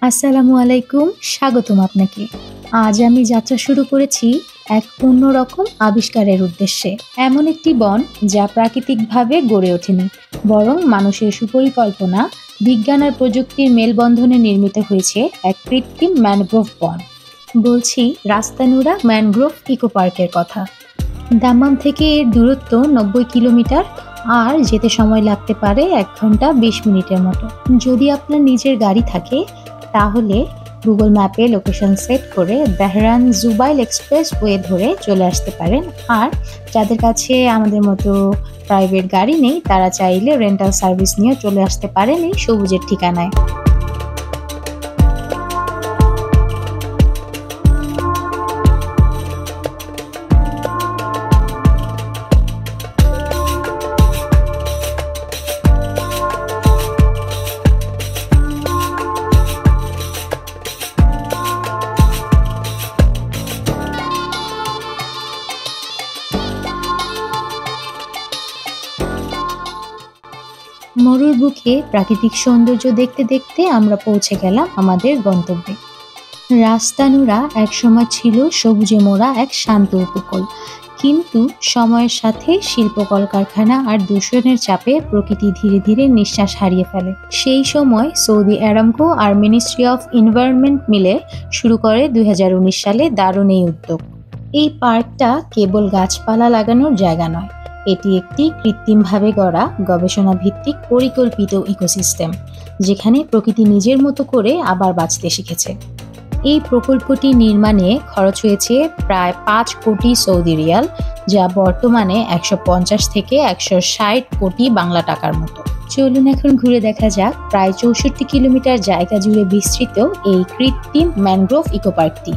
আসসালামু আলাইকুম, স্বাগতম আপনাকে। আজ আমি যাত্রা শুরু করেছি এক অন্যরকম আবিষ্কারের উদ্দেশ্যে। এমন একটি বন যা প্রাকৃতিকভাবে গড়ে ওঠেনি, বরং মানুষের সুপরিকল্পনা, বিজ্ঞান আর প্রযুক্তির মেলবন্ধনে নির্মিত হয়েছে এক কৃত্রিম ম্যানগ্রোভ বন। বলছি রাস্তানুরা ম্যানগ্রোভ ইকো পার্কের কথা। দাম্মাম থেকে এর দূরত্ব ৯০ কিলোমিটার আর যেতে সময় লাগতে পারে ১ ঘন্টা ২০ মিনিটের মতো। যদি আপনার নিজের গাড়ি থাকে তাহলে গুগল ম্যাপে লোকেশন সেট করে তেহরান জুবাইল এক্সপ্রেসওয়ে ধরে চলে আসতে পারেন। আর যাদের কাছে আমাদের মতো প্রাইভেট গাড়ি নেই তারা চাইলে রেন্টাল সার্ভিস নিয়ে চলে আসতে পারেন এই সবুজের ঠিকানায়। মরুর বুকে প্রাকৃতিক সৌন্দর্য দেখতে দেখতে আমরা পৌঁছে গেলাম আমাদের গন্তব্যে। রাস্তানুরা একসময় ছিল সবুজে মোড়া এক শান্ত উপকূল, কিন্তু সময়ের সাথে শিল্প কলকারখানা আর দূষণের চাপে প্রকৃতি ধীরে ধীরে নিঃশ্বাস হারিয়ে ফেলে। সেই সময় সৌদি আরামকো আর মিনিস্ট্রি অফ এনভায়রনমেন্ট মিলে শুরু করে ২০১৯ সালে দারুণ এই উদ্যোগ। এই পার্কটা কেবল গাছপালা লাগানোর জায়গা নয়, এটি একটি কৃত্রিমভাবে গড়া গবেষণা ভিত্তিক পরিকল্পিত ইকোসিস্টেম, যেখানে প্রকৃতি নিজের মতো করে আবার বাঁচতে শিখেছে। এই প্রকল্পটি নির্মাণে খরচ হয়েছে প্রায় ৫ কোটি সৌদি রিয়াল, যা বর্তমানে ১৫০ থেকে ১৬০ কোটি বাংলা টাকার মতো। চলুন এখন ঘুরে দেখা যাক প্রায় ৬৪ কিলোমিটার জায়গা জুড়ে বিস্তৃত এই কৃত্রিম ম্যানগ্রোভ ইকো পার্কটি।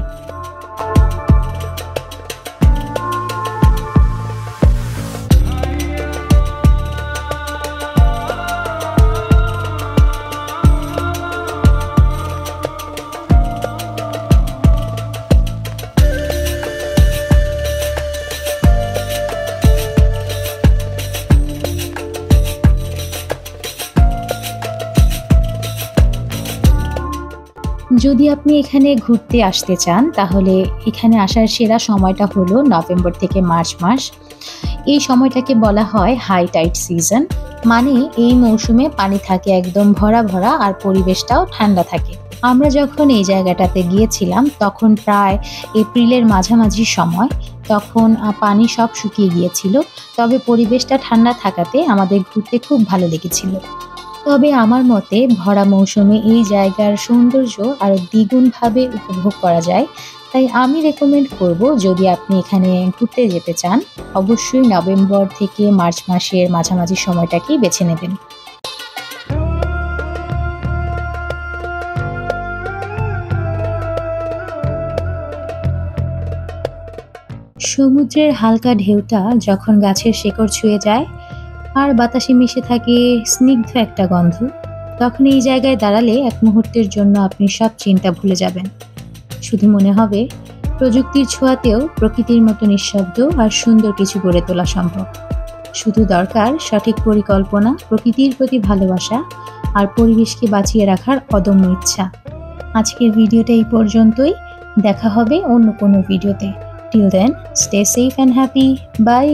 যদি আপনি এখানে ঘুরতে আসতে চান তাহলে এখানে আসার সেরা সময়টা হলো নভেম্বর থেকে মার্চ মাস। এই সময়টাকে বলা হয় হাই টাইড সিজন, মানে এই মৌসুমে পানি থাকে একদম ভরা ভরা আর পরিবেশটাও ঠান্ডা থাকে। আমরা যখন এই জায়গাটাতে গিয়েছিলাম তখন প্রায় এপ্রিলের মাঝামাঝি সময়, তখন পানি সব শুকিয়ে গিয়েছিল, তবে পরিবেশটা ঠান্ডা থাকাতে আমাদের ঘুরতে খুব ভালো লেগেছিল। তবে আমার মতে ভরা মৌসুমে এই জায়গার সৌন্দর্য আরও দ্বিগুণভাবে উপভোগ করা যায়, তাই আমি রেকমেন্ড করব যদি আপনি এখানে ঘুরতে যেতে চান অবশ্যই নভেম্বর থেকে মার্চ মাসের মাঝামাঝি সময়টাকেই বেছে নেবেন। সমুদ্রের হালকা ঢেউটা যখন গাছের শেকড় ছুঁয়ে যায় আর বাতাসে মিশে থাকে স্নিগ্ধ একটা গন্ধ, তখন এই জায়গায় দাঁড়ালে এক মুহূর্তের জন্য আপনি সব চিন্তা ভুলে যাবেন। শুধু মনে হবে প্রযুক্তির ছোঁয়াতেও প্রকৃতির মতো নিঃশব্দ আর সুন্দর কিছু গড়ে তোলা সম্ভব। শুধু দরকার সঠিক পরিকল্পনা, প্রকৃতির প্রতি ভালোবাসা আর পরিবেশকে বাঁচিয়ে রাখার অদম্য ইচ্ছা। আজকের ভিডিওটা এই পর্যন্তই, দেখা হবে অন্য কোনো ভিডিওতে। Till then, stay safe and happy, by.